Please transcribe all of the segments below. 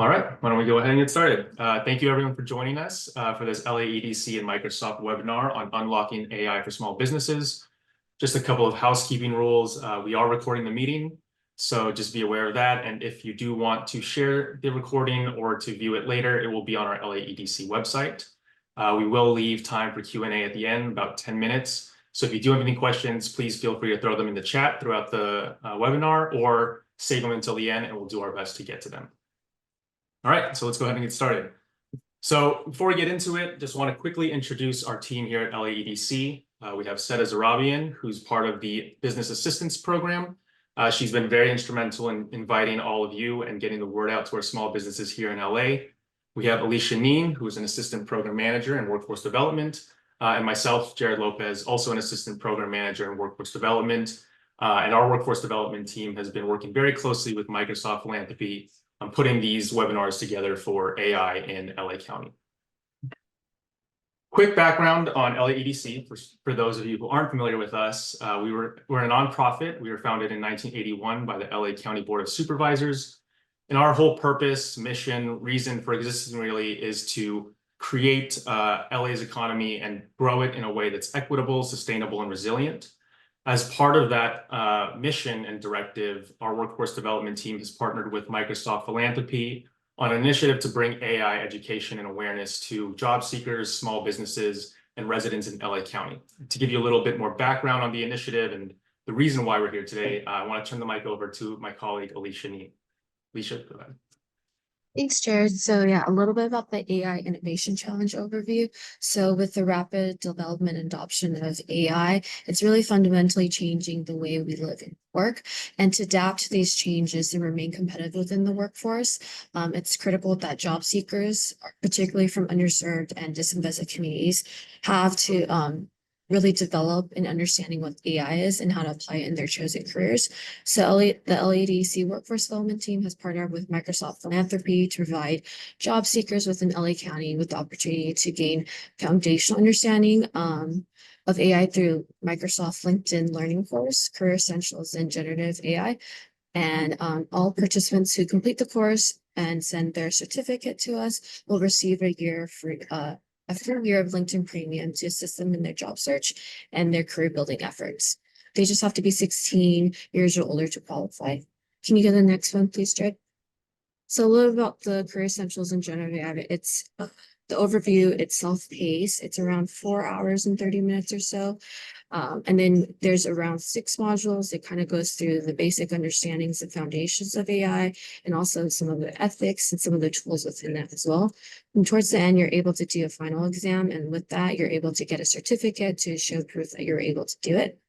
All right, why don't we go ahead and get started? Thank you everyone for joining us for this LAEDC and Microsoft webinar on unlocking AI for small businesses. Just a couple of housekeeping rules. We are recording the meeting, so just be aware of that. And if you do want to share the recording or to view it later, it will be on our LAEDC website. We will leave time for Q&A at the end, about 10 minutes. So if you do have any questions, please feel free to throw them in the chat throughout the webinar or save them until the end and we'll do our best to get to them. All right, so let's go ahead and get started. So before we get into it, just want to quickly introduce our team here at LAEDC. We have Seda Zarabian, who's part of the Business Assistance Program. She's been very instrumental in inviting all of you and getting the word out to our small businesses here in LA. We have Alicia Neen, who is an Assistant Program Manager in Workforce Development, and myself, Jared Lopez, also an Assistant Program Manager in Workforce Development. And our Workforce Development team has been working very closely with Microsoft Philanthropy on putting these webinars together for AI in LA County. Quick background on LAEDC, for those of you who aren't familiar with us, we're a nonprofit. We were founded in 1981 by the LA County Board of Supervisors. And our whole purpose, mission, reason for existing really is to create LA's economy and grow it in a way that's equitable, sustainable, and resilient. As part of that mission and directive, our workforce development team has partnered with Microsoft Philanthropy on an initiative to bring AI education and awareness to job seekers, small businesses, and residents in LA County. To give you a little bit more background on the initiative and the reason why we're here today, I want to turn the mic over to my colleague, Alicia Neen. Alicia, go ahead. Thanks, Jared. So yeah, a little bit about the AI Innovation Challenge overview. So with the rapid development and adoption of AI, it's really fundamentally changing the way we live and work. And to adapt to these changes and remain competitive within the workforce, it's critical that job seekers, particularly from underserved and disinvested communities, have to really develop an understanding what AI is and how to apply it in their chosen careers. So the LAEDC Workforce Development Team has partnered with Microsoft Philanthropy to provide job seekers within LA County with the opportunity to gain foundational understanding of AI through Microsoft LinkedIn Learning course, Career Essentials in Generative AI. And all participants who complete the course and send their certificate to us will receive a full year of LinkedIn Premium to assist them in their job search and their career building efforts. They just have to be 16 years or older to qualify. Can you go to the next one, please, Jared? So a little about the Career Essentials in Generative. It's the overview, it's self-paced. It's around 4 hours and 30 minutes or so. And then there's around 6 modules. It kind of goes through the basic understandings and foundations of AI and also some of the ethics and some of the tools within that as well. And towards the end, you're able to do a final exam. And with that, you're able to get a certificate to show proof that you're able to do it.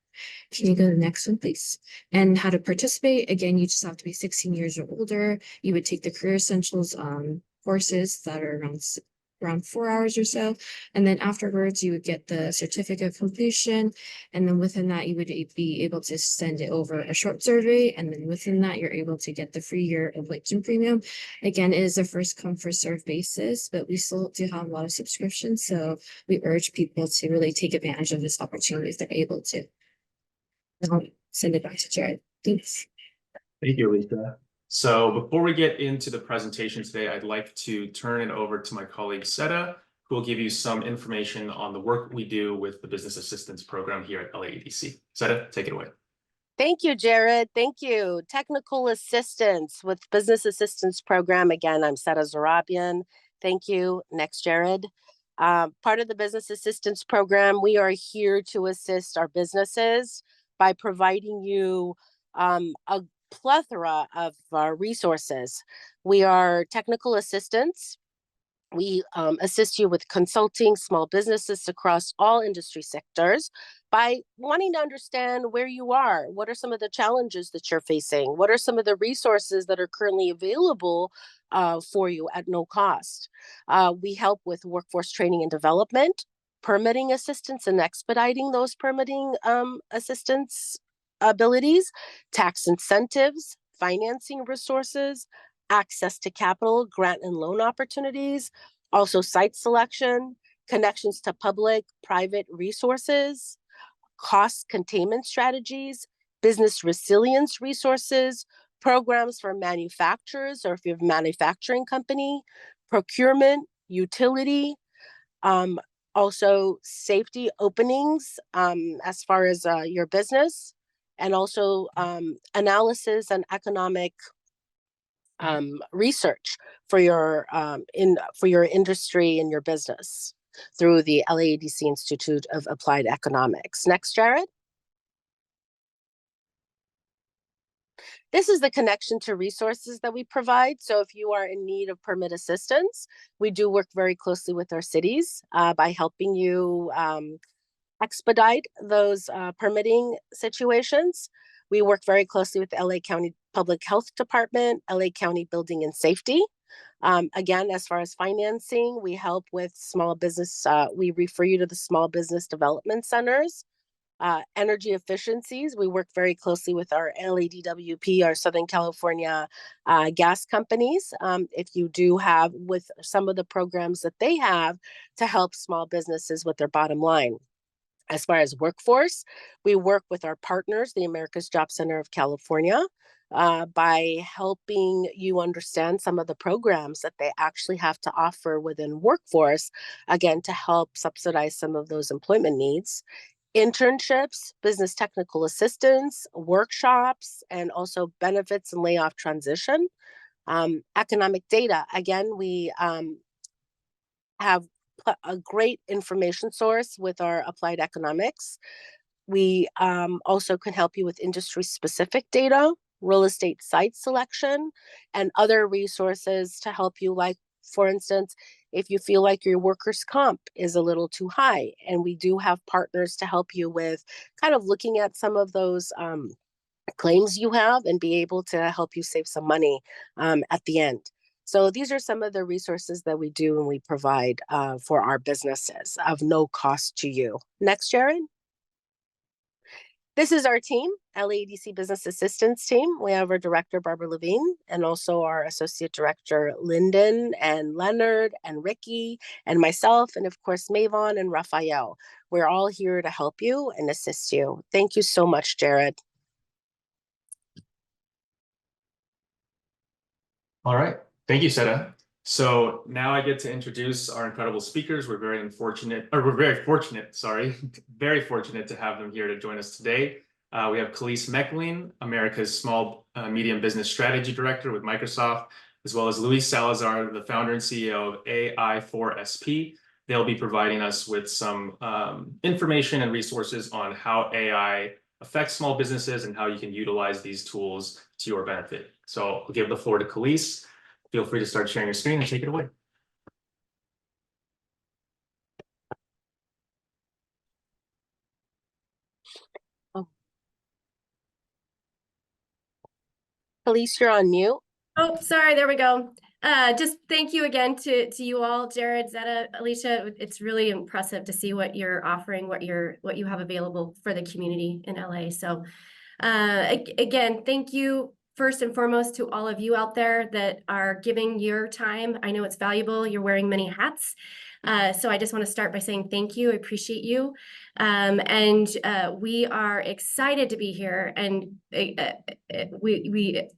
Can you go to the next one, please? And how to participate. Again, you just have to be 16 years or older. You would take the Career Essentials courses that are around 4 hours or so. And then afterwards, you would get the certificate of completion. And then within that, you would be able to send it over a short survey. And then within that, you're able to get the free year of LinkedIn Premium. Again, it is a first come, first serve basis, but we still do have a lot of subscriptions. So we urge people to really take advantage of this opportunity if they're able to. And I'll send it back to Jared. Thanks. Thank you, Alicia. So before we get into the presentation today, I'd like to turn it over to my colleague Seda, who will give you some information on the work we do with the Business Assistance Program here at LAEDC. Seda, take it away. Thank you, Jared. Thank you. Technical assistance with Business Assistance Program. Again, I'm Seda Zarabian. Thank you. Next, Jared. Part of the Business Assistance Program, we are here to assist our businesses by providing you a plethora of resources. We are technical assistants. We assist you with consulting small businesses across all industry sectors by wanting to understand where you are. What are some of the challenges that you're facing? What are some of the resources that are currently available for you at no cost? We help with workforce training and development, permitting assistance and expediting those permitting assistance abilities, tax incentives, financing resources, access to capital, grant and loan opportunities, also site selection, connections to public, private resources, cost containment strategies, business resilience resources, programs for manufacturers, or if you have a manufacturing company, procurement, utility, also safety openings as far as your business, and also analysis and economic research for your industry and your business through the LAEDC Institute of Applied Economics. Next, Jared. This is the connection to resources that we provide. So if you are in need of permit assistance, we do work very closely with our cities by helping you expedite those permitting situations. We work very closely with the LA County Public Health Department, LA County Building and Safety. Again, as far as financing, we help with small business. We refer you to the small business development centers. Energy efficiencies, we work very closely with our LADWP, our Southern California gas companies. If you do have with some of the programs that they have to help small businesses with their bottom line. As far as workforce, we work with our partners, the America's Job Center of California, by helping you understand some of the programs that they actually have to offer within workforce, again, to help subsidize some of those employment needs. Internships, business technical assistance, workshops, and also benefits and layoff transition. Economic data, again, we have a great information source with our applied economics. We also can help you with industry specific data, real estate site selection, and other resources to help you, like, for instance, if you feel like your workers' comp is a little too high, and we do have partners to help you with kind of looking at some of those claims you have and be able to help you save some money at the end. So these are some of the resources that we do and we provide for our businesses of no cost to you. Next, Jared. This is our team, LAEDC Business Assistance Team. We have our director, Barbara Levine, and also our associate director, Lyndon and Leonard and Ricky and myself, and of course, Mavon and Raphael. We're all here to help you and assist you. Thank you so much, Jared. All right. Thank you, Seda. So now I get to introduce our incredible speakers. We're very fortunate to have them here to join us today. We have Khalees Meckling, America's Small Medium Business Strategy Director with Microsoft, as well as Luis Salazar, the founder and CEO of AI4SP. They'll be providing us with some information and resources on how AI affects small businesses and how you can utilize these tools to your benefit. So I'll give the floor to Khalees. Feel free to start sharing your screen and take it away. Oh. Khalees, you're on mute. Oh, sorry, there we go. Just thank you again to you all, Jared, Zeta, Alicia. It's really impressive to see what you're offering, what you have available for the community in LA. So again, thank you first and foremost to all of you out there that are giving your time. I know it's valuable. You're wearing many hats. So I just want to start by saying thank you. I appreciate you. And we are excited to be here. And we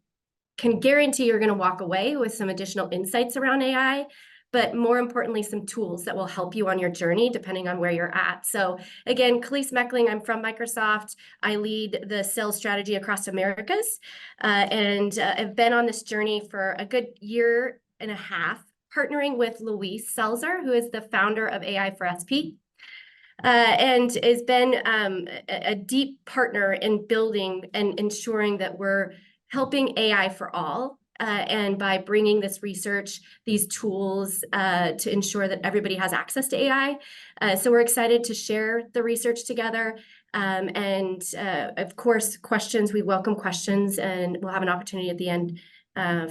can guarantee you're going to walk away with some additional insights around AI, but more importantly, some tools that will help you on your journey, depending on where you're at. So again, Khalees Meckling, I'm from Microsoft. I lead the sales strategy across Americas, and I've been on this journey for a good year and a half, partnering with Luis Salazar, who is the founder of AI4SP. And has been a deep partner in building and ensuring that we're helping AI for all, and by bringing this research, these tools to ensure that everybody has access to AI. So we're excited to share the research together. And of course, questions, we welcome questions, and we'll have an opportunity at the end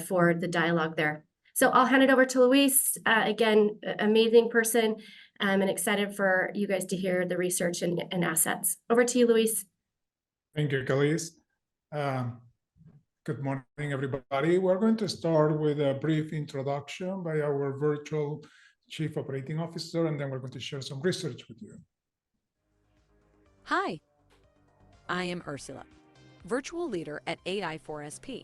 for the dialogue there. So I'll hand it over to Luis. Again, amazing person, and excited for you guys to hear the research and assets. Over to you, Luis. Thank you, Khalees. Good morning, everybody. We're going to start with a brief introduction by our virtual Chief Operating Officer, and then we're going to share some research with you. Hi, I am Ursula, virtual leader at AI4SP.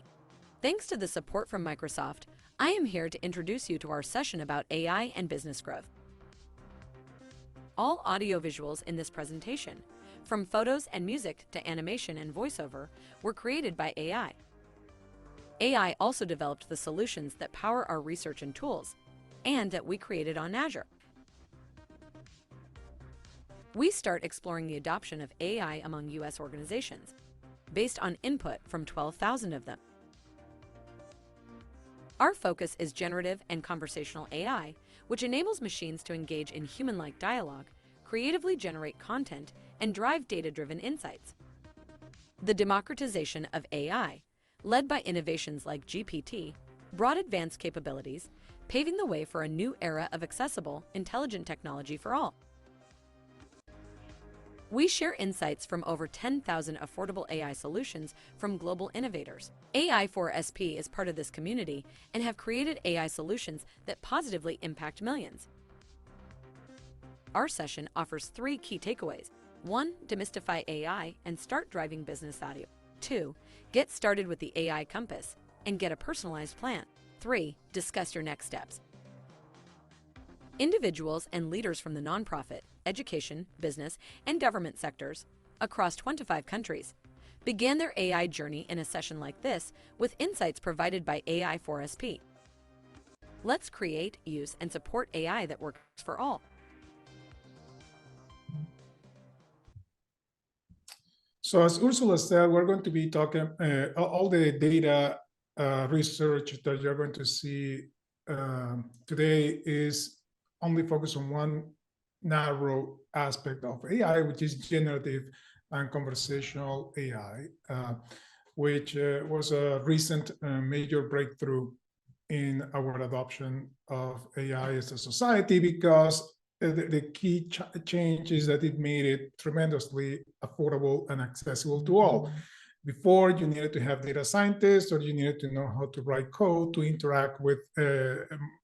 Thanks to the support from Microsoft, I am here to introduce you to our session about AI and business growth. All audio visuals in this presentation, from photos and music to animation and voiceover, were created by AI. AI also developed the solutions that power our research and tools, and that we created on Azure. We start exploring the adoption of AI among US organizations, based on input from 12,000 of them. Our focus is generative and conversational AI, which enables machines to engage in human-like dialogue, creatively generate content, and drive data-driven insights. The democratization of AI, led by innovations like GPT, brought advanced capabilities, paving the way for a new era of accessible, intelligent technology for all. We share insights from over 10,000 affordable AI solutions from global innovators. AI4SP is part of this community and have created AI solutions that positively impact millions. Our session offers 3 key takeaways. 1. Demystify AI and start driving business value. 2. Get started with the AI Compass and get a personalized plan. 3. Discuss your next steps. Individuals and leaders from the nonprofit, education, business, and government sectors across 25 countries began their AI journey in a session like this with insights provided by AI4SP. Let's create, use, and support AI that works for all. So as Ursula said, we're going to be talking all the data research that you're going to see today is only focused on one narrow aspect of AI, which is generative and conversational AI, which was a recent major breakthrough in our adoption of AI as a society, because the key change is that it made it tremendously affordable and accessible to all. Before, you needed to have data scientists, or you needed to know how to write code to interact with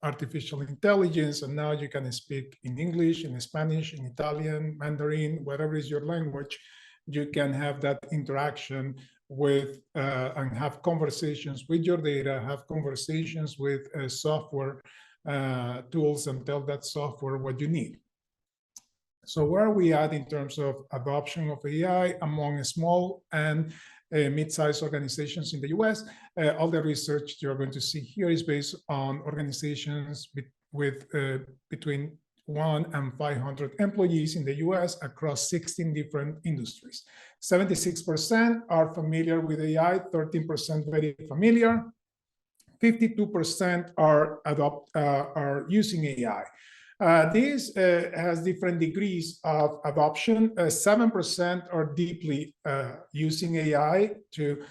artificial intelligence, and now you can speak in English, in Spanish, in Italian, Mandarin, whatever is your language. You can have that interaction with and have conversations with your data, have conversations with software tools, and tell that software what you need. So where are we at in terms of adoption of AI among small and mid-sized organizations in the US? All the research you're going to see here is based on organizations with between 1 and 500 employees in the US across 16 different industries. 76% are familiar with AI, 13% very familiar, 52% are using AI. This has different degrees of adoption. 7% are deeply using AI to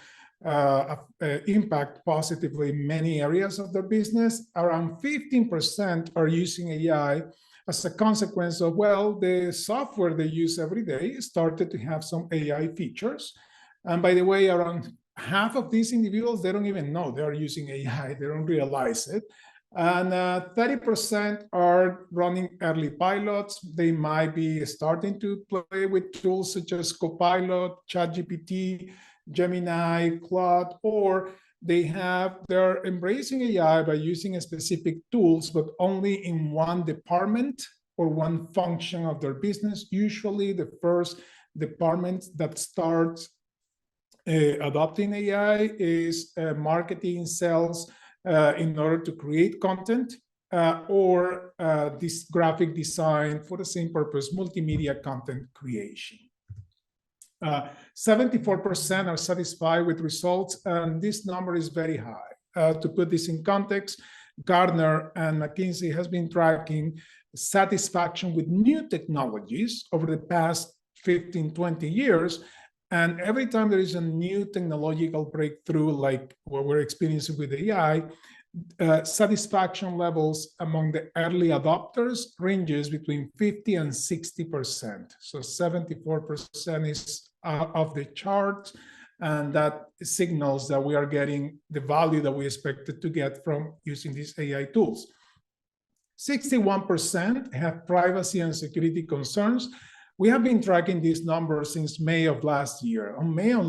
impact positively many areas of their business. Around 15% are using AI as a consequence of, well, the software they use every day started to have some AI features. And by the way, around half of these individuals, they don't even know they're using AI. They don't realize it. And 30% are running early pilots. They might be starting to play with tools such as Copilot, ChatGPT, Gemini, Claude, or they're embracing AI by using specific tools, but only in one department or one function of their business. Usually the first department that starts adopting AI is marketing, sales, in order to create content, or this graphic design for the same purpose, multimedia content creation. 74% are satisfied with results, and this number is very high. To put this in context, Gartner and McKinsey has been tracking satisfaction with new technologies over the past 15, 20 years. And every time there is a new technological breakthrough, like what we're experiencing with AI, satisfaction levels among the early adopters ranges between 50 and 60%. So 74% is off the chart, and that signals that we are getting the value that we expected to get from using these AI tools. 61% have privacy and security concerns, We have been tracking these numbers since May of last year. On May of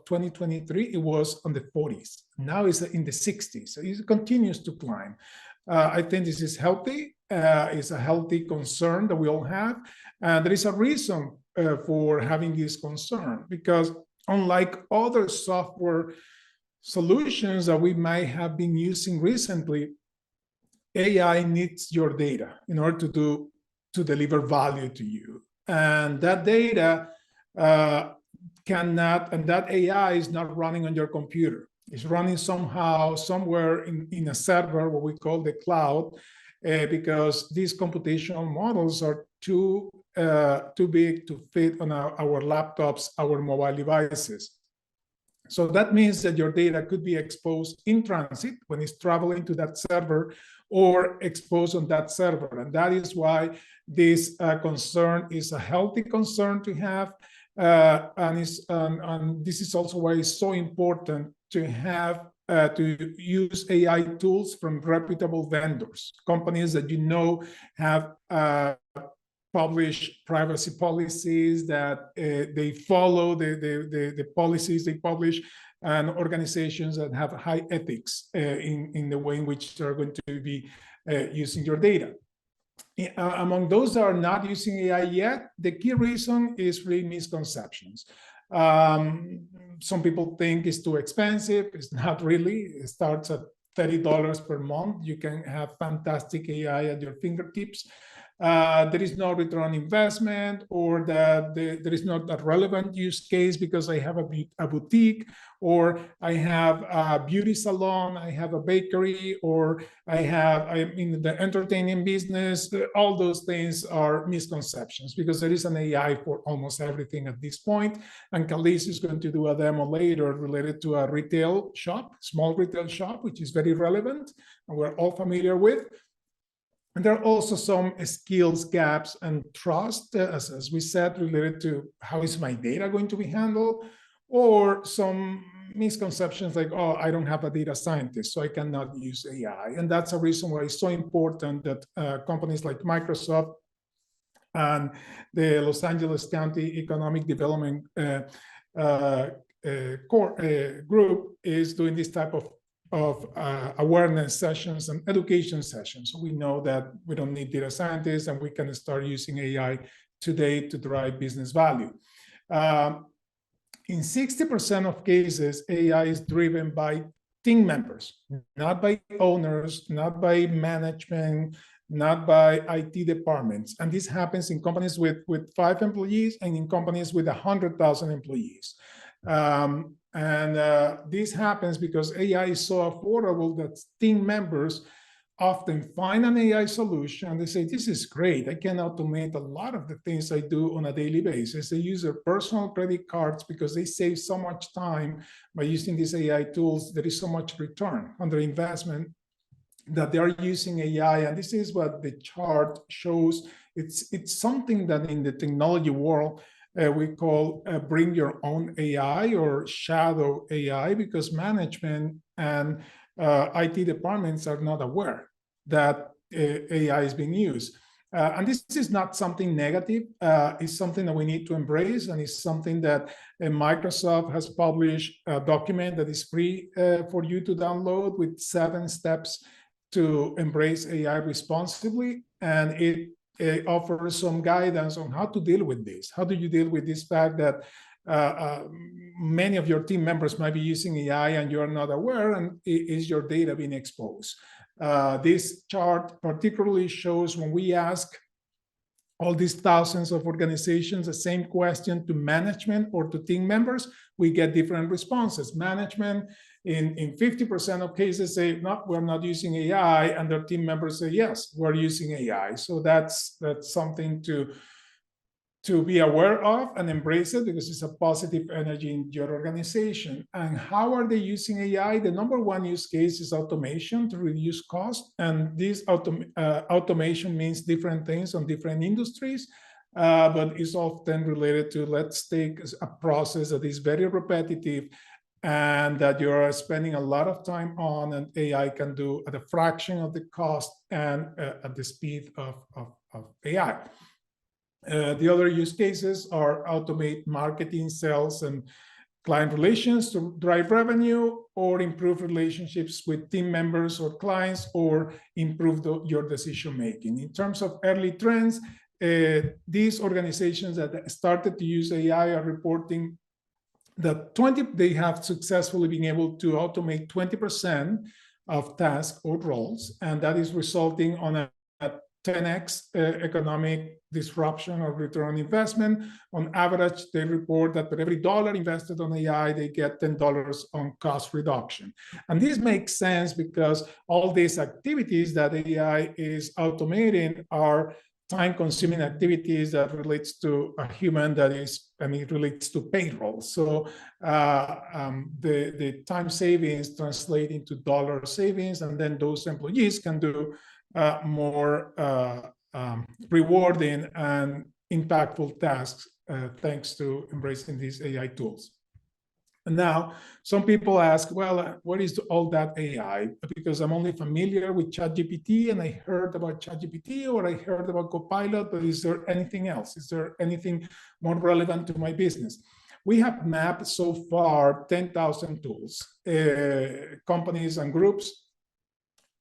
2023, it was on the 40s. Now it's in the 60s. So it continues to climb. I think this is healthy. It's a healthy concern that we all have. There is a reason for having this concern, because unlike other software solutions that we might have been using recently, AI needs your data in order to deliver value to you. And that data cannot, and that AI is not running on your computer. It's running somehow, somewhere in a server, what we call the cloud, because these computational models are too big to fit on our laptops, our mobile devices. So that means that your data could be exposed in transit when it's traveling to that server, or exposed on that server. And that is why this concern is a healthy concern to have. And this is also why it's so important to have to use AI tools from reputable vendors, companies that you know have publish privacy policies, that they follow the policies they publish, and organizations that have high ethics in the way in which they're going to be using your data. Among those that are not using AI yet, the key reason is really misconceptions. Some people think it's too expensive. It's not really. It starts at $30 per month. You can have fantastic AI at your fingertips. There is no return on investment, or that there is not a relevant use case because I have a boutique, or I have a beauty salon, I have a bakery, or I'm in the entertaining business. All those things are misconceptions, because there is an AI for almost everything at this point. And Khalees is going to do a demo later related to a retail shop, small retail shop, which is very relevant and we're all familiar with. And there are also some skills gaps and trust, as we said, related to how is my data going to be handled, or some misconceptions like, oh, I don't have a data scientist, so I cannot use AI. And that's a reason why it's so important that companies like Microsoft and the Los Angeles County Economic Development group is doing this type of awareness sessions and education sessions. So we know that we don't need data scientists, and we can start using AI today to drive business value. In 60% of cases, AI is driven by team members, not by owners, not by management, not by IT departments. And this happens in companies with 5 employees and in companies with 100,000 employees. This happens because AI is so affordable that team members often find an AI solution and they say, this is great. I can automate a lot of the things I do on a daily basis. They use their personal credit cards because they save so much time by using these AI tools. There is so much return on their investment that they are using AI. And this is what the chart shows. It's something that in the technology world, we call bring your own AI or shadow AI, because management and IT departments are not aware that AI is being used. And this is not something negative. It's something that we need to embrace, and it's something that Microsoft has published a document that is free for you to download with 7 steps to embrace AI responsibly. And it offers some guidance on how to deal with this. How do you deal with this fact that many of your team members might be using AI and you're not aware, and is your data being exposed? This chart particularly shows when we ask all these thousands of organizations the same question to management or to team members, we get different responses. Management in 50% of cases say, no, we're not using AI, and their team members say, yes, we're using AI. So that's something to be aware of and embrace it, because it's a positive energy in your organization. And how are they using AI? The number one use case is automation to reduce cost. And this automation means different things on different industries, but it's often related to, let's take a process that is very repetitive and that you're spending a lot of time on, and AI can do at a fraction of the cost and at the speed of AI. The other use cases are automate marketing, sales, and client relations to drive revenue, or improve relationships with team members or clients, or improve your decision making. In terms of early trends, these organizations that started to use AI are reporting that they have successfully been able to automate 20% of tasks or roles, and that is resulting on a 10x economic disruption or return on investment. On average, they report that for every dollar invested on AI, they get $10 on cost reduction. And this makes sense because all these activities that AI is automating are time-consuming activities that relates to a human and it relates to payroll. So the time savings translate into dollar savings, and then those employees can do more rewarding and impactful tasks thanks to embracing these AI tools. And now some people ask, well, what is all that AI? Because I'm only familiar with ChatGPT and I heard about ChatGPT or I heard about Copilot, but is there anything else? Is there anything more relevant to my business? We have mapped so far 10,000 tools, companies and groups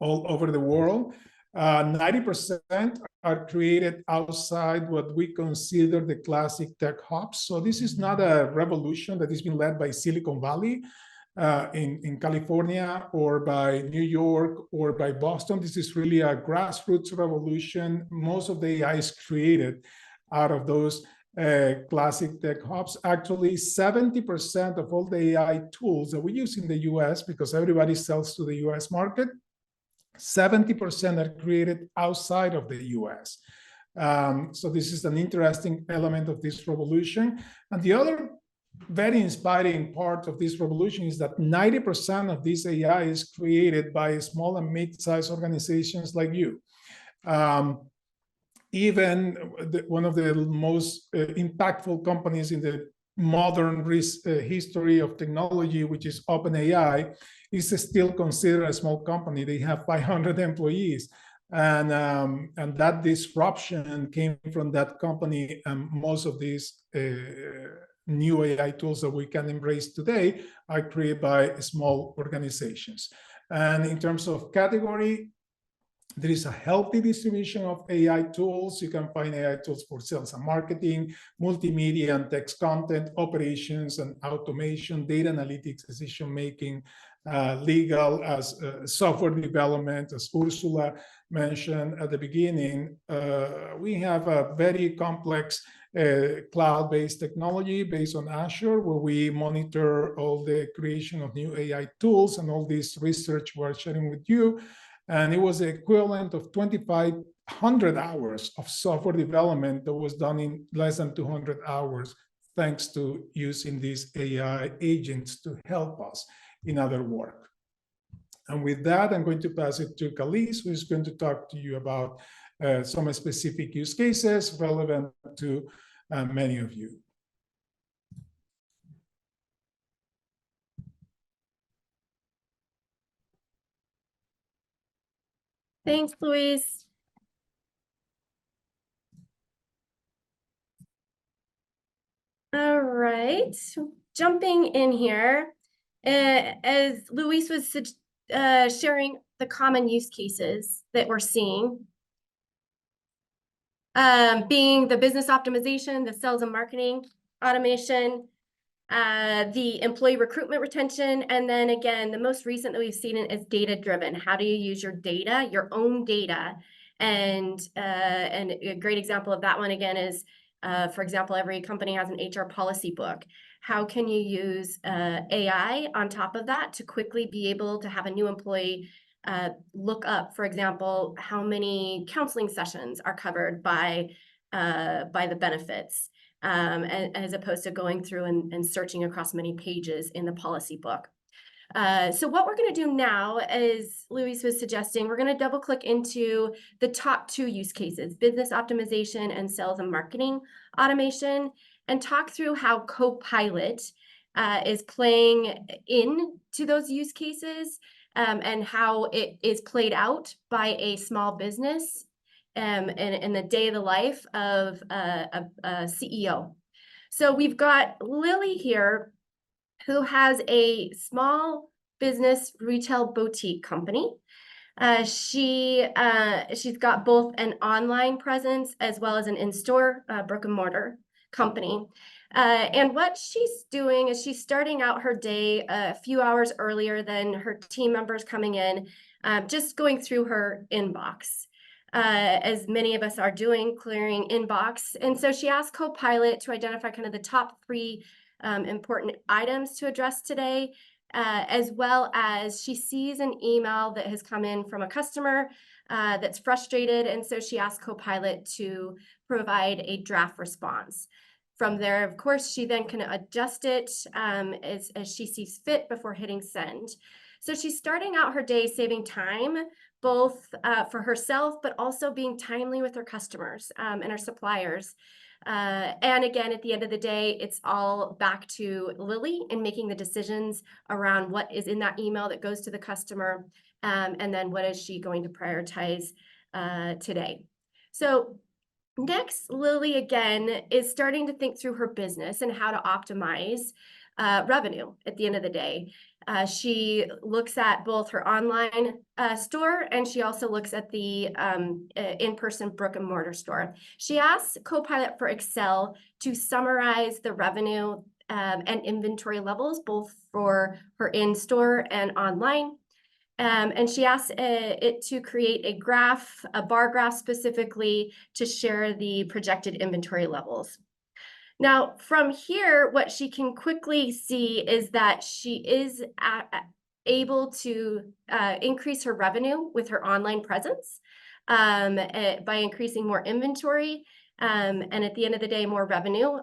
all over the world. 90% are created outside what we consider the classic tech hubs. So this is not a revolution that has been led by Silicon Valley in California or by New York or by Boston. This is really a grassroots revolution. Most of the AI is created out of those classic tech hubs. Actually, 70% of all the AI tools that we use in the US, because everybody sells to the US market, 70% are created outside of the US. So this is an interesting element of this revolution. And the other very inspiring part of this revolution is that 90% of this AI is created by small and mid-sized organizations like you. Even one of the most impactful companies in the modern history of technology, which is OpenAI, is still considered a small company. They have 500 employees. And that disruption came from that company. And most of these new AI tools that we can embrace today are created by small organizations. And in terms of category, there is a healthy distribution of AI tools. You can find AI tools for sales and marketing, multimedia and text content, operations and automation, data analytics, decision-making, legal, as software development, as Ursula mentioned at the beginning. We have a very complex cloud-based technology based on Azure, where we monitor all the creation of new AI tools and all this research we're sharing with you. And it was the equivalent of 2,500 hours of software development that was done in less than 200 hours, thanks to using these AI agents to help us in other work. And with that, I'm going to pass it to Khalees, who is going to talk to you about some specific use cases relevant to many of you. Thanks, Luis. All right, jumping in here, as Luis was sharing the common use cases that we're seeing, being the business optimization, the sales and marketing automation, the employee recruitment retention, and then again, the most recent that we've seen is data-driven. How do you use your data, your own data? And a great example of that one again is, for example, every company has an HR policy book. How can you use AI on top of that to quickly be able to have a new employee look up, for example, how many counseling sessions are covered by the benefits? As opposed to going through and searching across many pages in the policy book. So what we're going to do now, as Luis was suggesting, we're going to double click into the top two use cases, business optimization and sales and marketing automation, and talk through how Copilot is playing into those use cases and how it is played out by a small business in the day of the life of a CEO. So we've got Lily here, who has a small business retail boutique company. She's got both an online presence as well as an in-store brick and mortar company. And what she's doing is she's starting out her day a few hours earlier than her team members coming in, just going through her inbox, as many of us are doing, clearing inbox. And so she asked Copilot to identify kind of the top 3 important items to address today, as well as she sees an email that has come in from a customer that's frustrated. And so she asked Copilot to provide a draft response. From there, of course, she then can adjust it as she sees fit before hitting send. So she's starting out her day saving time, both for herself, but also being timely with her customers and her suppliers. And again, at the end of the day, it's all back to Lily and making the decisions around what is in that email that goes to the customer, and then what is she going to prioritize today. So next, Lily again is starting to think through her business and how to optimize revenue at the end of the day. She looks at both her online store, and she also looks at the in-person brick and mortar store. She asks Copilot for Excel to summarize the revenue and inventory levels, both for her in-store and online. And she asks it to create a graph, a bar graph specifically, to share the projected inventory levels. Now, from here, what she can quickly see is that she is able to increase her revenue with her online presence by increasing more inventory, and at the end of the day, more revenue.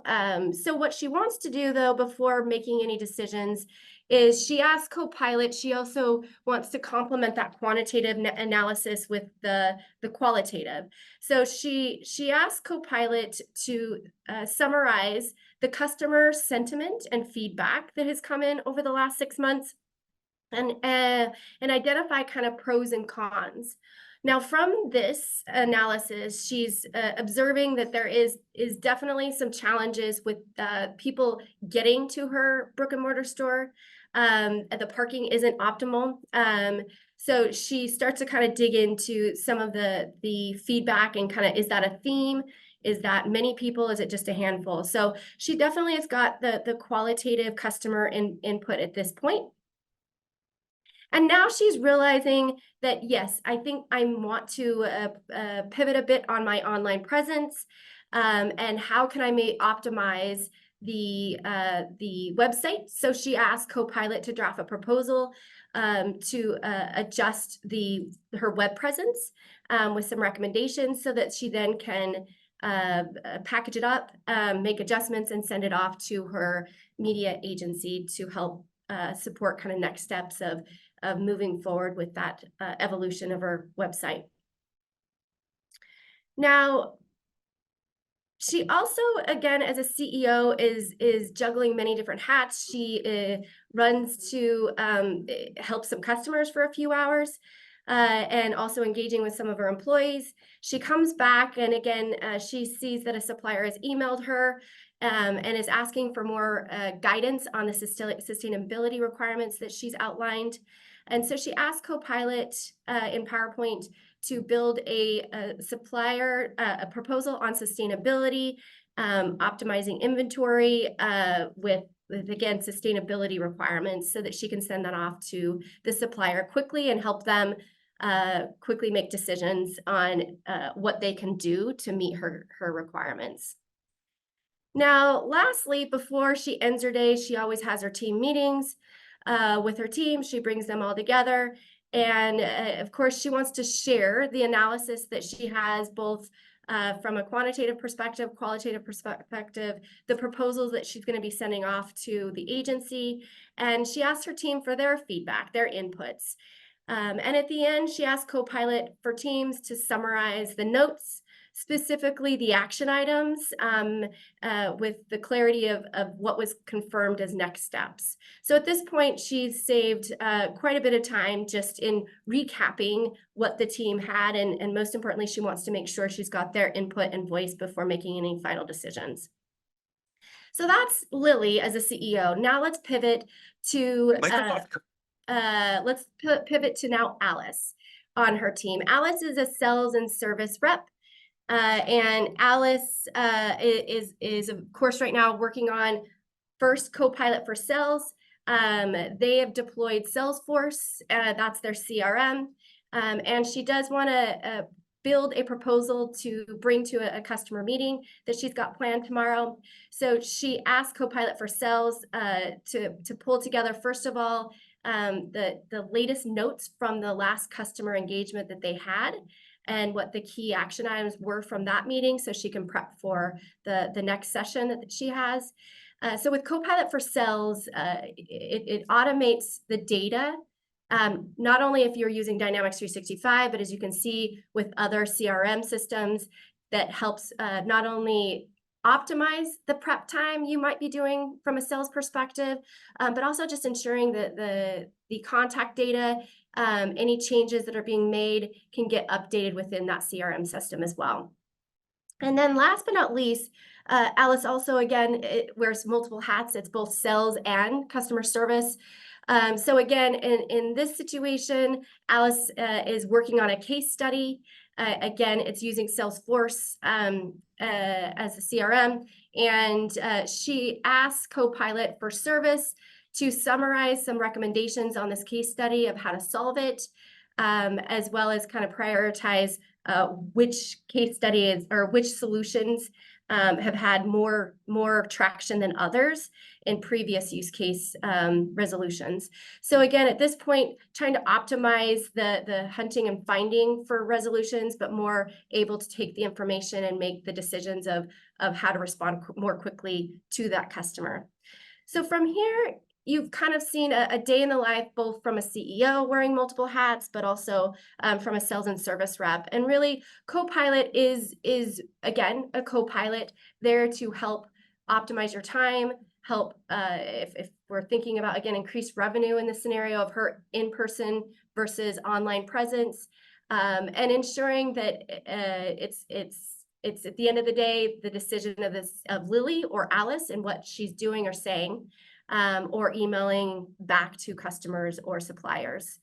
So what she wants to do, though, before making any decisions, is she asks Copilot, she also wants to complement that quantitative analysis with the qualitative. So she asks Copilot to summarize the customer sentiment and feedback that has come in over the last 6 months, and identify kind of pros and cons. Now, from this analysis, she's observing that there is definitely some challenges with people getting to her brick and mortar store. The parking isn't optimal. So she starts to kind of dig into some of the feedback and kind of, is that a theme? Is that many people? Is it just a handful? So she definitely has got the qualitative customer input at this point. And now she's realizing that, yes, I think I want to pivot a bit on my online presence, and how can I optimize the website? So she asked Copilot to draft a proposal to adjust her web presence with some recommendations, so that she then can package it up, make adjustments, and send it off to her media agency to help support kind of next steps of moving forward with that evolution of our website. Now, she also, again, as a CEO, is juggling many different hats. She runs to help some customers for a few hours, and also engaging with some of her employees. She comes back, and again, she sees that a supplier has emailed her and is asking for more guidance on the sustainability requirements that she's outlined. And so she asked Copilot in PowerPoint to build a supplier, a proposal on sustainability, optimizing inventory with again, sustainability requirements, so that she can send that off to the supplier quickly and help them quickly make decisions on what they can do to meet her requirements. Now, lastly, before she ends her day, she always has her team meetings with her team. She brings them all together. And of course, she wants to share the analysis that she has, both from a quantitative perspective, qualitative perspective, the proposals that she's going to be sending off to the agency. And she asked her team for their feedback, their inputs. And at the end, she asked Copilot for teams to summarize the notes specifically the action items with the clarity of what was confirmed as next steps. So at this point, she's saved quite a bit of time just in recapping what the team had. And most importantly, she wants to make sure she's got their input and voice before making any final decisions. So that's Lily as a CEO. Now let's pivot to pivot to now Alice on her team. Alice is a sales and service rep. And Alice is of course right now working on first Copilot for Sales. They have deployed Salesforce, that's their CRM. And she does want to build a proposal to bring to a customer meeting that she's got planned tomorrow. So she asked Copilot for Sales to pull together, first of all, the latest notes from the last customer engagement that they had and what the key action items were from that meeting so she can prep for the next session that she has. So with Copilot for Sales, it automates the data, not only if you're using Dynamics 365, but as you can see with other CRM systems, that helps not only optimize the prep time you might be doing from a sales perspective, but also just ensuring that the contact data, any changes that are being made can get updated within that CRM system as well. And then last but not least, Alice also, again, wears multiple hats. It's both sales and customer service. So again, in this situation, Alice is working on a case study. Again, it's using Salesforce as a CRM. And she asks Copilot for Service to summarize some recommendations on this case study of how to solve it, as well as kind of prioritize which case studies or which solutions have had more traction than others in previous use case resolutions. So again, at this point, trying to optimize the hunting and finding for resolutions, but more able to take the information and make the decisions of how to respond more quickly to that customer. So from here, you've kind of seen a day in the life, both from a CEO wearing multiple hats, but also from a sales and service rep. And really, Copilot is again, a Copilot there to help optimize your time, help if we're thinking about, again, increased revenue in the scenario of her in-person versus online presence, and ensuring that it's at the end of the day, the decision of Lily or Alice and what she's doing or saying, or emailing back to customers or suppliers.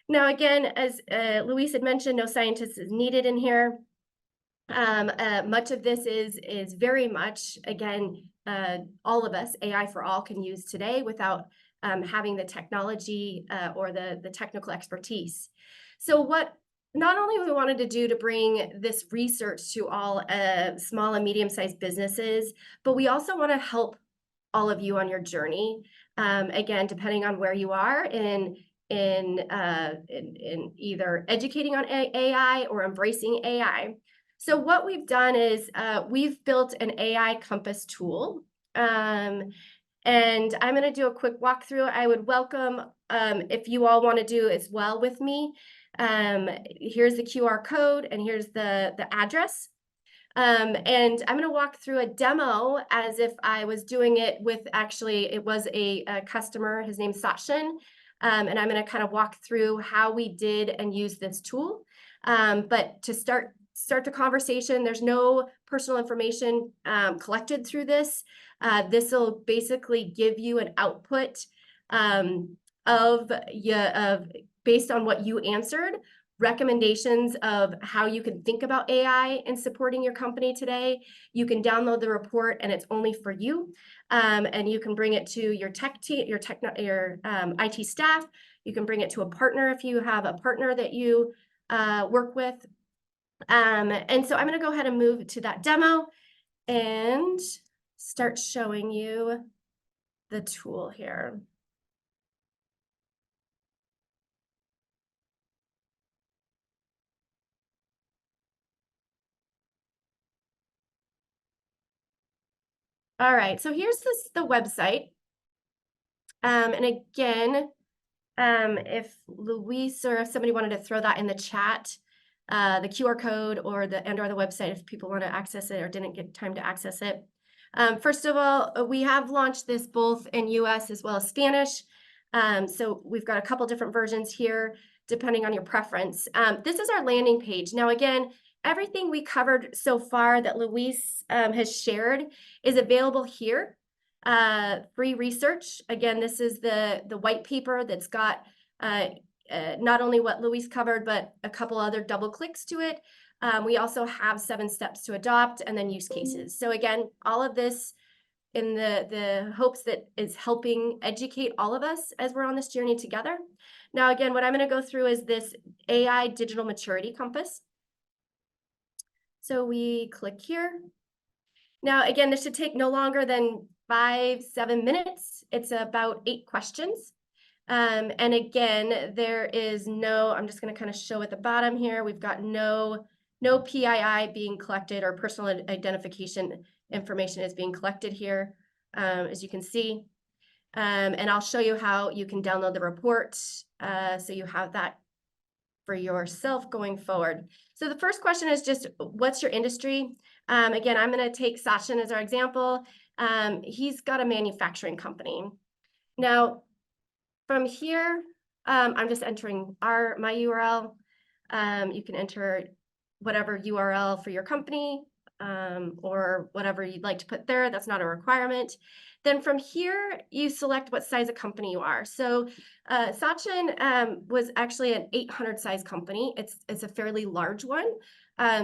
Now, again, as Luis had mentioned, no scientist is needed in here. Much of this is very much, again, all of us, AI for all, can use today without having the technology or the technical expertise. So what not only we wanted to do to bring this research to all small and medium-sized businesses, but we also want to help all of you on your journey. Again, depending on where you are in either educating on AI or embracing AI. So what we've done is we've built an AI compass tool. And I'm going to do a quick walkthrough. I would welcome if you all want to do as well with me. Here's the QR code and here's the address. And I'm going to walk through a demo as if I was doing it with, actually, it was a customer, his name's Sachin. And I'm going to kind of walk through how we did and use this tool. But to start the conversation, there's no personal information collected through this. This will basically give you an output based on what you answered, recommendations of how you can think about AI in supporting your company today. You can download the report and it's only for you. And you can bring it to your tech team, your IT staff. You can bring it to a partner if you have a partner that you work with. And so I'm going to go ahead and move to that demo and start showing you the tool here. All right, so here's the website. And again, if Luis or if somebody wanted to throw that in the chat, the QR code or the website if people want to access it or didn't get time to access it. First of all, we have launched this both in US as well as Spanish. So we've got a couple different versions here, depending on your preference. This is our landing page. Now, again, everything we covered so far that Luis has shared is available here. Free research. Again, this is the white paper that's got not only what Luis covered, but a couple other double clicks to it. We also have 7 steps to adopt and then use cases. So again, all of this in the hopes that is helping educate all of us as we're on this journey together. Now, again, what I'm going to go through is this AI digital maturity compass. So we click here. Now, again, this should take no longer than 5-7 minutes. It's about 8 questions. And again, there is no, I'm just going to kind of show at the bottom here, we've got no PII being collected or personal identification information is being collected here, as you can see. And I'll show you how you can download the report so you have that for yourself going forward. So the first question is just, what's your industry? Again, I'm going to take Sachin as our example. He's got a manufacturing company. Now, from here, I'm just entering my URL. You can enter whatever URL for your company or whatever you'd like to put there. That's not a requirement. Then from here, you select what size of company you are. So Sachin was actually an 800 size company. It's a fairly large one.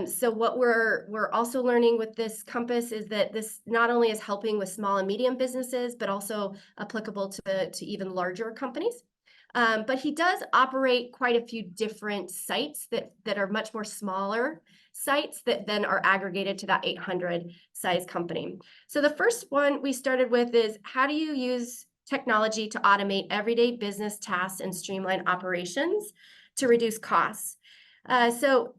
So what we're also learning with this compass is that this not only is helping with small and medium businesses, but also applicable to even larger companies. But he does operate quite a few different sites that are much more smaller sites that then are aggregated to that 800 size company. So the first one we started with is, how do you use technology to automate everyday business tasks and streamline operations to reduce costs? So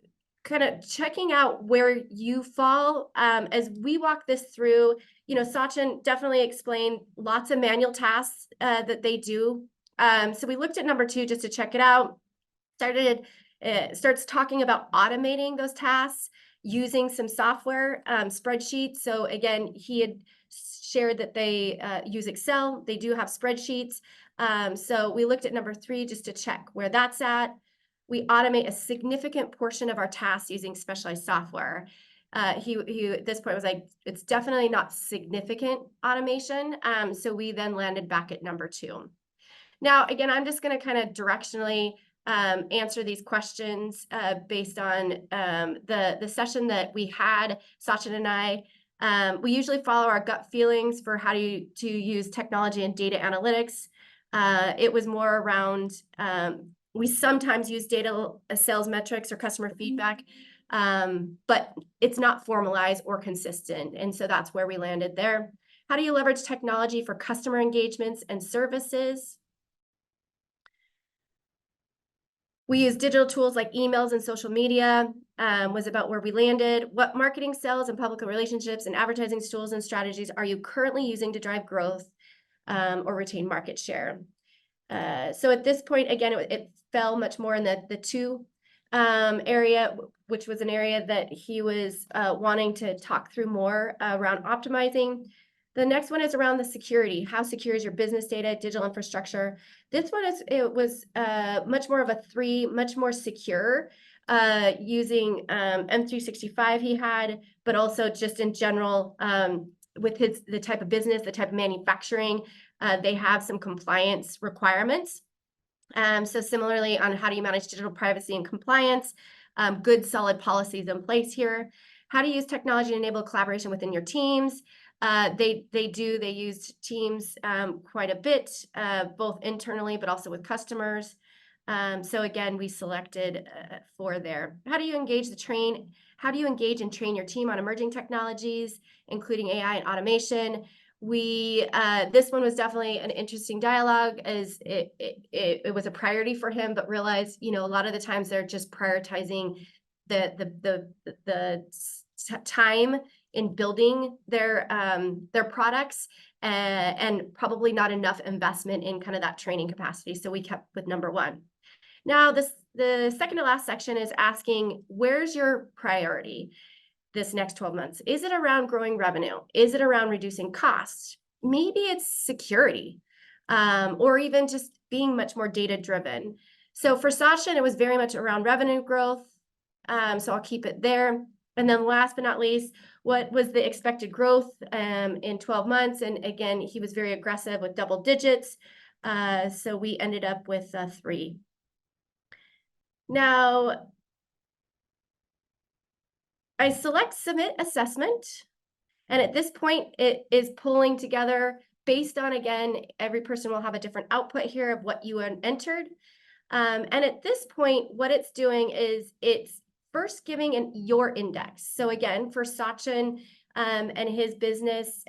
kind of checking out where you fall as we walk this through. Sachin definitely explained lots of manual tasks that they do. So we looked at number 2 just to check it out. Starts talking about automating those tasks using some software, spreadsheets. So again, he had shared that they use Excel. They do have spreadsheets. So we looked at number 3 just to check where that's at. We automate a significant portion of our tasks using specialized software. He at this point was like, it's definitely not significant automation. So we then landed back at number 2. Now, again, I'm just going to kind of directionally answer these questions based on the session that we had, Sachin and I. We usually follow our gut feelings for how to use technology and data analytics. It was more around, we sometimes use data sales metrics or customer feedback, but it's not formalized or consistent. And so that's where we landed there. How do you leverage technology for customer engagements and services? We use digital tools like emails and social media, was about where we landed. What marketing, sales, and public relationships and advertising tools and strategies are you currently using to drive growth or retain market share? So at this point, again, it fell much more in the 2 area, which was an area that he was wanting to talk through more around optimizing. The next one is around the security. How secure is your business data, digital infrastructure? This one was much more of a 3, much more secure, using M365 he had, but also just in general with the type of business, the type of manufacturing, they have some compliance requirements. So similarly on how do you manage digital privacy and compliance, good solid policies in place here. How to use technology to enable collaboration within your teams. They use Teams quite a bit, both internally, but also with customers. So again, we selected 4 there. How do you engage and train your team on emerging technologies, including AI and automation? This one was definitely an interesting dialogue, as it was a priority for him, but realized, a lot of the times they're just prioritizing the time in building their products and probably not enough investment in kind of that training capacity. So we kept with number 1. Now, the second to last section is asking, where's your priority this next 12 months? Is it around growing revenue? Is it around reducing costs? Maybe it's security, or even just being much more data-driven. So for Sachin, it was very much around revenue growth. So I'll keep it there. And then last but not least, what was the expected growth in 12 months? And again, he was very aggressive with double digits. So we ended up with 3. Now, I select submit assessment. And at this point, it is pulling together based on, again, every person will have a different output here of what you entered. And at this point, what it's doing is it's first giving your index. So again, for Sachin and his business,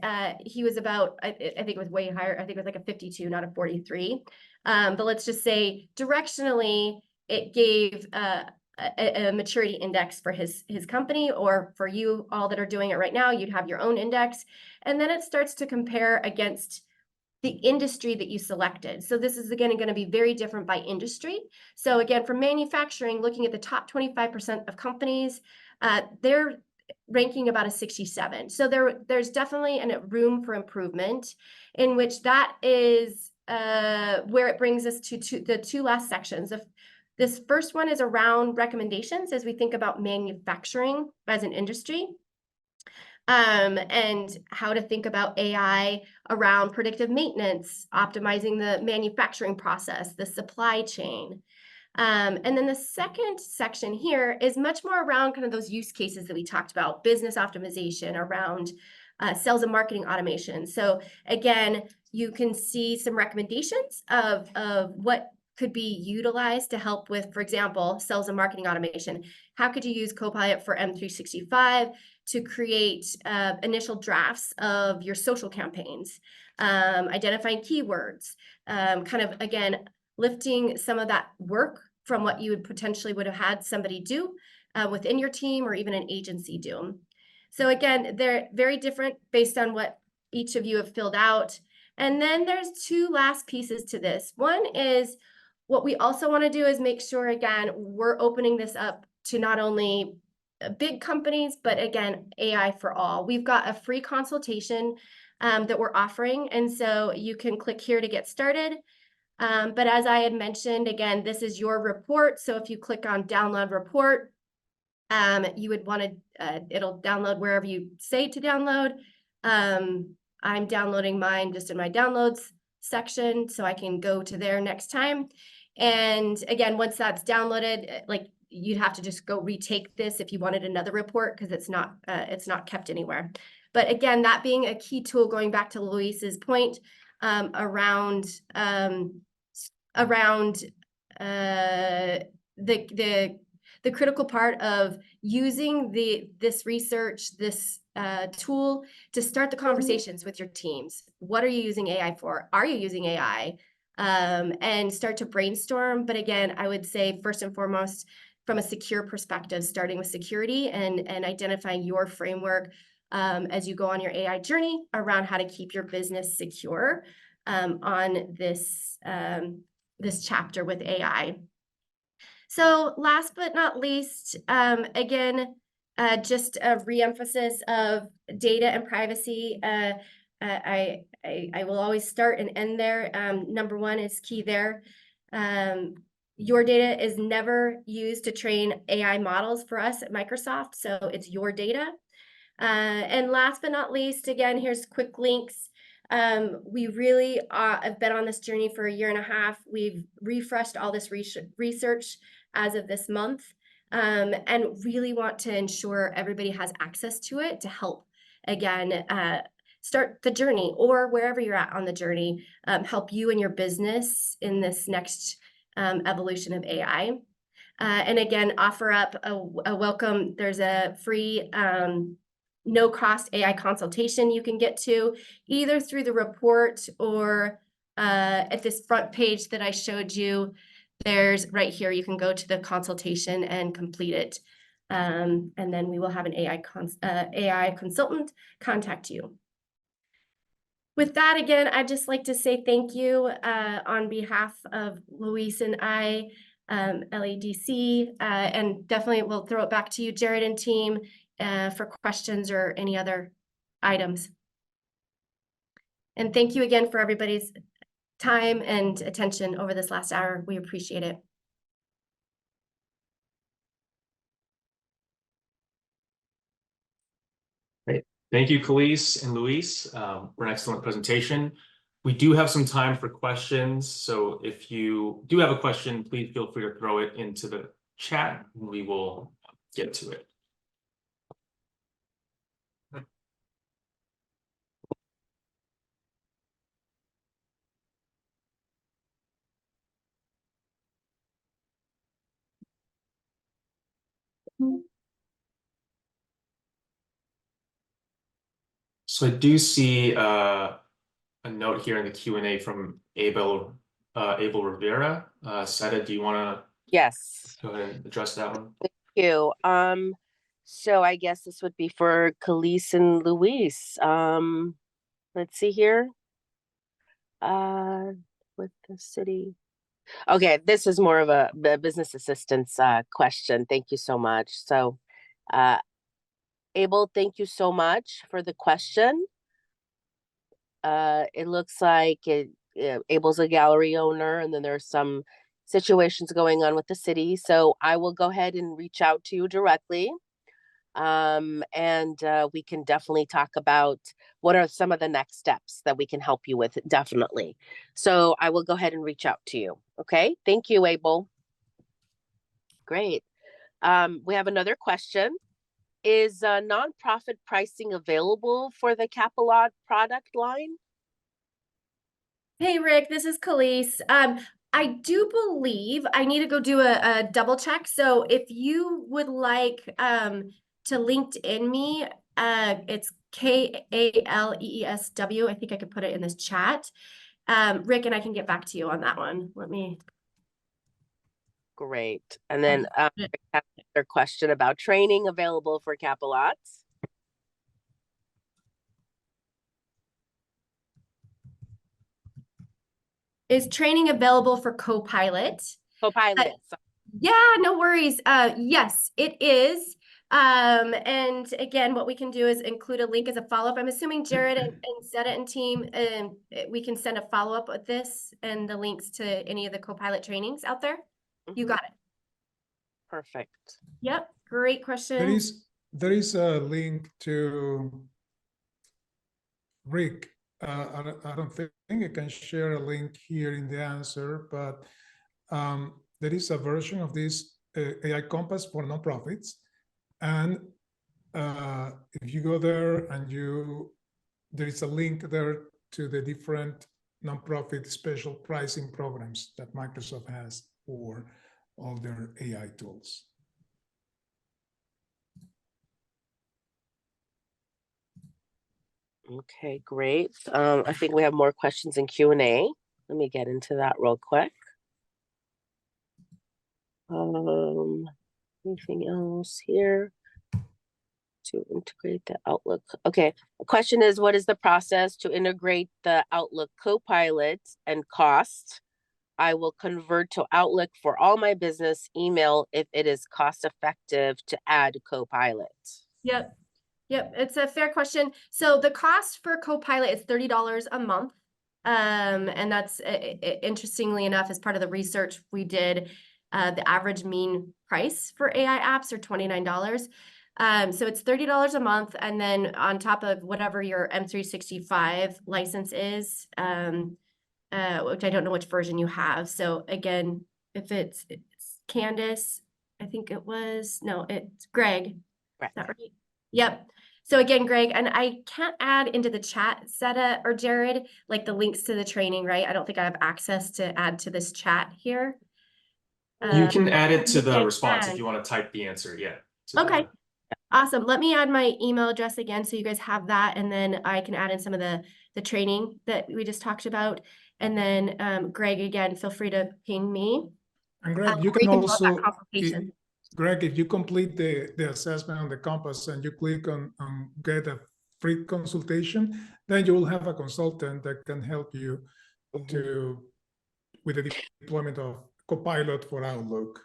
he was about, I think it was way higher. I think it was like a 52, not a 43. But let's just say directionally, it gave a maturity index for his company, or for you all that are doing it right now, you'd have your own index. And then it starts to compare against the industry that you selected. So this is again going to be very different by industry. So again, for manufacturing, looking at the top 25% of companies, they're ranking about a 67. So there's definitely a room for improvement, in which that is where it brings us to the 2 last sections. This first one is around recommendations as we think about manufacturing as an industry, and how to think about AI around predictive maintenance, optimizing the manufacturing process, the supply chain. And then the second section here is much more around kind of those use cases that we talked about, business optimization, around sales and marketing automation. So again, you can see some recommendations of what could be utilized to help with, for example, sales and marketing automation. How could you use Copilot for M365 to create initial drafts of your social campaigns, identifying keywords, kind of, again, lifting some of that work from what you would potentially would have had somebody do within your team, or even an agency do. So again, they're very different based on what each of you have filled out. And then there's 2 last pieces to this. One is, what we also want to do is make sure, again, we're opening this up to not only big companies, but again, AI for all. We've got a free consultation that we're offering. And so you can click here to get started. But as I had mentioned, again, this is your report. So if you click on download report, you would want to, it'll download wherever you say to download. I'm downloading mine just in my downloads section, so I can go to there next time. And again, once that's downloaded, like, you'd have to just go retake this if you wanted another report, because it's not kept anywhere. But again, that being a key tool, going back to Luis's point around the critical part of using this research, this tool to start the conversations with your teams. What are you using AI for? Are you using AI? And start to brainstorm. But again, I would say first and foremost, from a secure perspective, starting with security and identifying your framework as you go on your AI journey around how to keep your business secure on this chapter with AI. So last but not least, again, just a reemphasis of data and privacy. I will always start and end there. Number 1 is key there. Your data is never used to train AI models for us at Microsoft, so it's your data. And last but not least, again, here's quick links. We really have been on this journey for 1.5 years. We've refreshed all this research as of this month, and really want to ensure everybody has access to it to help, again, start the journey, or wherever you're at on the journey, help you and your business in this next evolution of AI. And again, offer up a welcome. There's a free no-cost AI consultation you can get to, either through the report or at this front page that I showed you. There's right here, you can go to the consultation and complete it. And then we will have an AI consultant contact you. With that, again, I'd just like to say thank you on behalf of Luis and I. LAEDC, and definitely we'll throw it back to you, Jared and team, for questions or any other items. And thank you again for everybody's time and attention over this last hour. We appreciate it. Great. Thank you, Khalees and Luis, for an excellent presentation. We do have some time for questions, so if you do have a question, please feel free to throw it into the chat, and we will get to it. So I do see a note here in the Q&A from Abel Rivera. Seta, do you want Yes. to go ahead and address that one? Thank you. So I guess this would be for Khalees and Luis. Let's see here. With the city. Okay, this is more of a business assistance question. Thank you so much. So, Abel, thank you so much for the question. It looks like Abel's a gallery owner, and then there's some situations going on with the city. So I will go ahead and reach out to you directly. And we can definitely talk about what are some of the next steps that we can help you with, definitely. So I will go ahead and reach out to you. Okay, thank you, Abel. Great. We have another question. Is nonprofit pricing available for the Capilot product line? Hey, Rick, this is Khalees. I do believe I need to go do a double check. So if you would like to LinkedIn me, it's KALEESW. I think I could put it in this chat. Rick, and I can get back to you on that one. Let me. Great. And then I have another question about training available for Capilots. Is training available for Copilot? Copilot. Yeah, no worries. Yes, it is. And again, what we can do is include a link as a follow-up. I'm assuming Jared and Seta and team, we can send a follow-up with this and the links to any of the Copilot trainings out there. You got it. Perfect. Yep, great question. There is a link to Rick. I don't think I can share a link here in the answer, but there is a version of this AI Compass for nonprofits. And if you go there and there is a link there to the different nonprofit special pricing programs that Microsoft has for all their AI tools. Okay, great. I think we have more questions in Q&A. Let me get into that real quick. Anything else here? To integrate the Outlook. Okay, the question is, what is the process to integrate the Outlook Copilot and cost? I will convert to Outlook for all my business email if it is cost effective to add Copilot. Yep. Yep, it's a fair question. So the cost for Copilot is $30 a month. And that's interestingly enough, as part of the research we did, the average mean price for AI apps are $29. So it's $30 a month. And then on top of whatever your M365 license is, which I don't know which version you have. So again, if it's Candace, I think it was, no, it's Greg. Right. Is that right? Yep. So again, Greg, and I can't add into the chat, Seta or Jared, like the links to the training, right? I don't think I have access to add to this chat here. You can add it to the response if you want to type the answer. Yeah. Okay. Awesome. Let me add my email address again so you guys have that, and then I can add in some of the training that we just talked about. And then Greg, again, feel free to ping me. And Greg, you can also, Greg, if you complete the assessment on the Compass and you click on get a free consultation, then you will have a consultant that can help you with the deployment of Copilot for Outlook.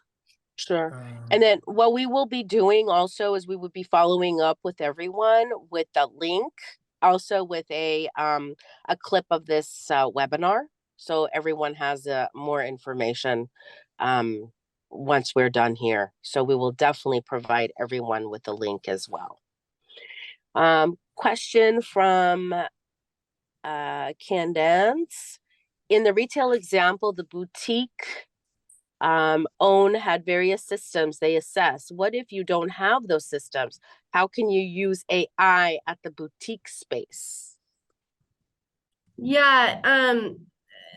Sure. Uh, And then what we will be doing also is we would be following up with everyone with the link, also with a clip of this webinar, so everyone has more information once we're done here. So we will definitely provide everyone with the link as well. Question from Candance. In the retail example, the boutique OWN had various systems they assess. What if you don't have those systems? How can you use AI at the boutique space? Yeah,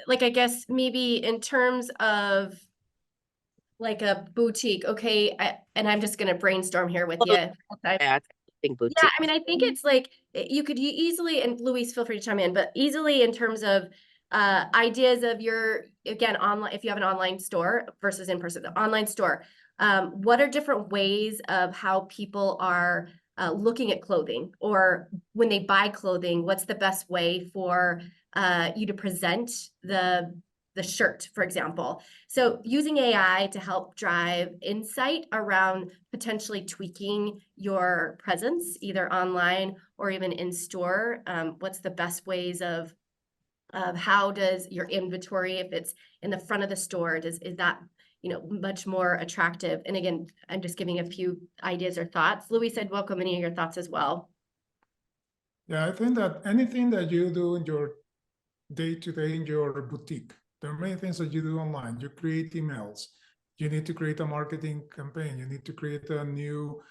like I guess maybe in terms of like a boutique, okay, and I'm just gonna brainstorm here with you. Yeah, I think boutique. Yeah, I mean, I think it's like you could easily, and Luis, feel free to chime in, but easily in terms of ideas of your, again, online, if you have an online store versus in person, the online store, what are different ways of how people are looking at clothing, or when they buy clothing, what's the best way for you to present the shirt, for example. So using AI to help drive insight around potentially tweaking your presence, either online or even in store. What's the best ways of how does your inventory, if it's in the front of the store, is that, you know, much more attractive? And again, I'm just giving a few ideas or thoughts. Luis, I'd welcome any of your thoughts as well. Yeah, I think that anything that you do in your day-to-day in your boutique, there are many things that you do online. You create emails. You need to create a marketing campaign. You need to create a new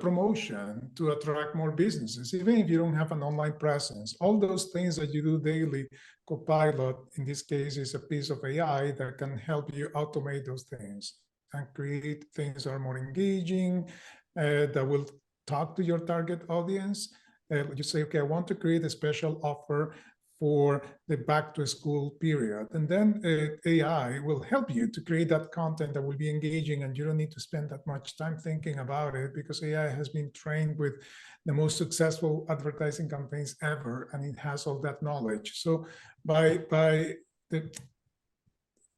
promotion to attract more businesses, even if you don't have an online presence. All those things that you do daily, Copilot, in this case, is a piece of AI that can help you automate those things and create things that are more engaging, that will talk to your target audience. You say, okay, I want to create a special offer for the back to school period. And then AI will help you to create that content that will be engaging, and you don't need to spend that much time thinking about it, because AI has been trained with the most successful advertising campaigns ever, and it has all that knowledge. So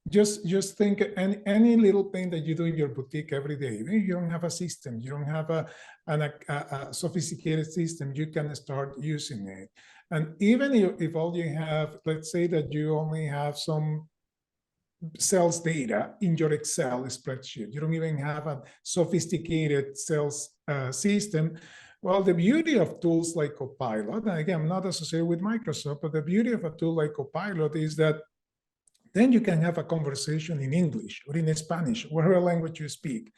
just think any little thing that you do in your boutique every day. Maybe you don't have a system, you don't have a sophisticated system, you can start using it. And even if all you have, let's say that you only have some sales data in your Excel spreadsheet, you don't even have a sophisticated sales system. Well, the beauty of tools like Copilot, and again, I'm not associated with Microsoft, but the beauty of a tool like Copilot is that then you can have a conversation in English or in Spanish, whatever language you speak,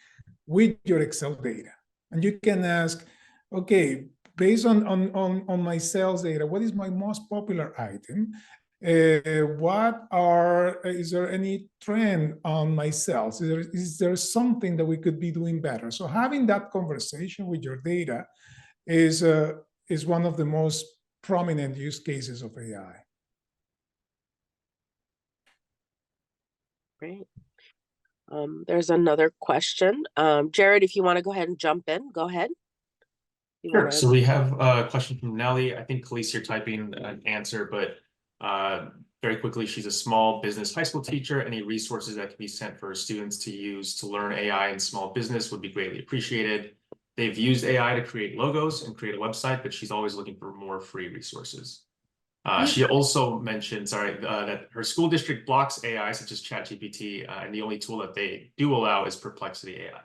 with your Excel data. And you can ask, okay, based on my sales data, what is my most popular item? Is there any trend on my sales? Is there something that we could be doing better? So having that conversation with your data is one of the most prominent use cases of AI. Great. There's another question. Jared, if you want to go ahead and jump in, go ahead. Sure. So we have a question from Nelly. I think Khalees, you're typing an answer, but very quickly, she's a small business high school teacher. Any resources that can be sent for students to use to learn AI in small business would be greatly appreciated. They've used AI to create logos and create a website, but she's always looking for more free resources. She also mentioned, that her school district blocks AI, such as ChatGPT, and the only tool that they do allow is Perplexity AI.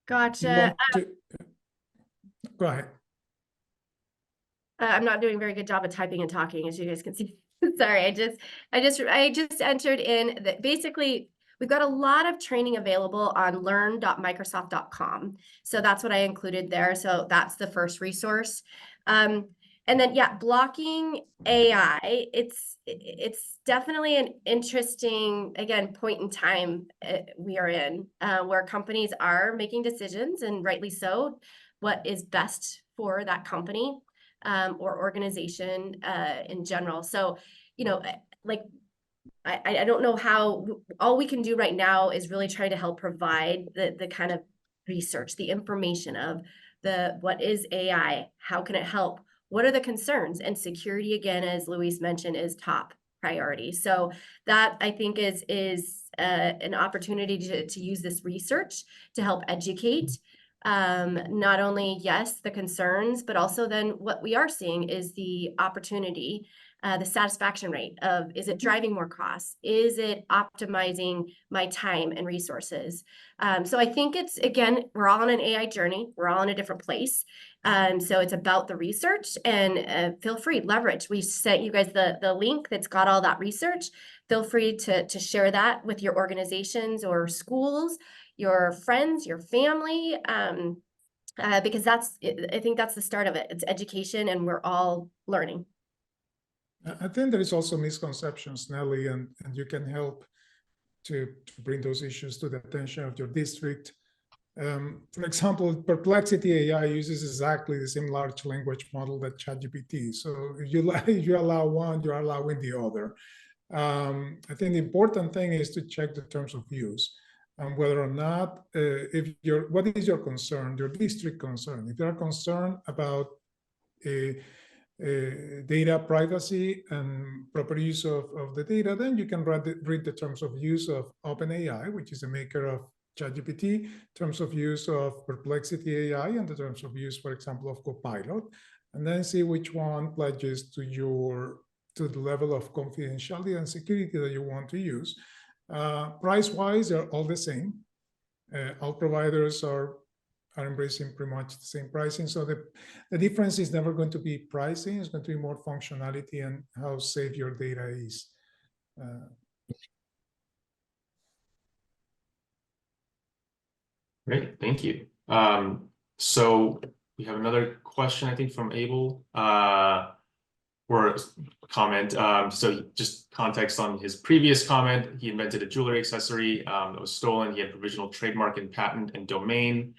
Gotcha. Go ahead. I'm not doing a very good job of typing and talking, as you guys can see. Sorry, I just entered in that basically we've got a lot of training available on learn.microsoft.com. So that's what I included there. So that's the first resource. And then, yeah, blocking AI, it's definitely an interesting, again, point in time we are in, where companies are making decisions, and rightly so, what is best for that company or organization in general. So, you know, like, I don't know how, all we can do right now is really try to help provide the kind of research, the information of what is AI, how can it help, what are the concerns, and security, again, as Luis mentioned, is top priority. So that I think is an opportunity to use this research to help educate not only, yes, the concerns, but also then what we are seeing is the opportunity, the satisfaction rate of, is it driving more costs? Is it optimizing my time and resources? So I think it's, again, we're all on an AI journey. We're all in a different place. So it's about the research, and feel free, leverage. We sent you guys the link that's got all that research. Feel free to share that with your organizations or schools, your friends, your family, because I think that's the start of it. It's education, and we're all learning. I think there is also misconceptions, Nelly, and you can help to bring those issues to the attention of your district. For example, Perplexity AI uses exactly the same large language model that ChatGPT. So if you allow one, you're allowing the other. I think the important thing is to check the terms of use and whether or not, what is your concern, your district concern? If you are concerned about data privacy and proper use of the data, then you can read the terms of use of OpenAI, which is the maker of ChatGPT, terms of use of Perplexity AI, and the terms of use, for example, of Copilot, and then see which one pledges to the level of confidentiality and security that you want to use. Price-wise, they're all the same. All providers are embracing pretty much the same pricing. So the difference is never going to be pricing. It's going to be more functionality and how safe your data is. Great, thank you. So we have another question, I think, from Abel, or a comment. So just context on his previous comment, he invented a jewelry accessory that was stolen. He had provisional trademark and patent and domain.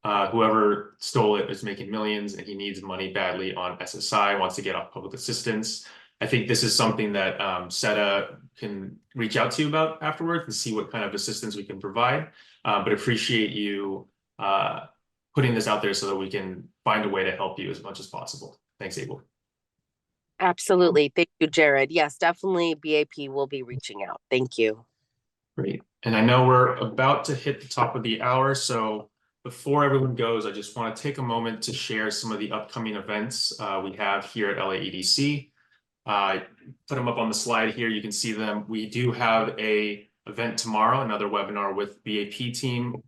Whoever stole it is making millions, and he needs money badly on SSI, wants to get off public assistance. I think this is something that SETA can reach out to you about afterwards and see what kind of assistance we can provide. But appreciate you putting this out there so that we can find a way to help you as much as possible. Thanks, Abel. Absolutely. Thank you, Jared. Yes, definitely BAP will be reaching out. Thank you. Great. And I know we're about to hit the top of the hour, so before everyone goes, I just want to take a moment to share some of the upcoming events we have here at LAEDC. Put them up on the slide here. You can see them. We do have an event tomorrow, another webinar with BAP team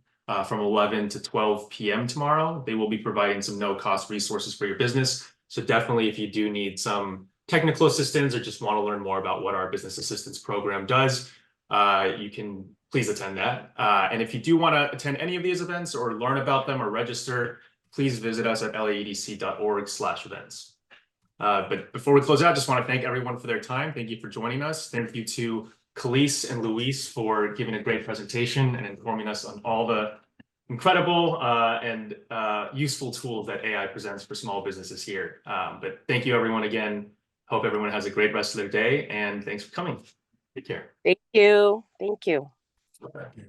from 11 to 12 p.m. tomorrow. They will be providing some no-cost resources for your business. So definitely, if you do need some technical assistance or just want to learn more about what our business assistance program does, you can please attend that. And if you do want to attend any of these events or learn about them or register, please visit us at laedc.org/events. But before we close out, just want to thank everyone for their time. Thank you for joining us. Thank you to Khalees and Luis for giving a great presentation and informing us on all the incredible and useful tools that AI presents for small businesses here. But thank you, everyone, again. Hope everyone has a great rest of their day, and thanks for coming. Take care. Thank you. Thank you. Thank you.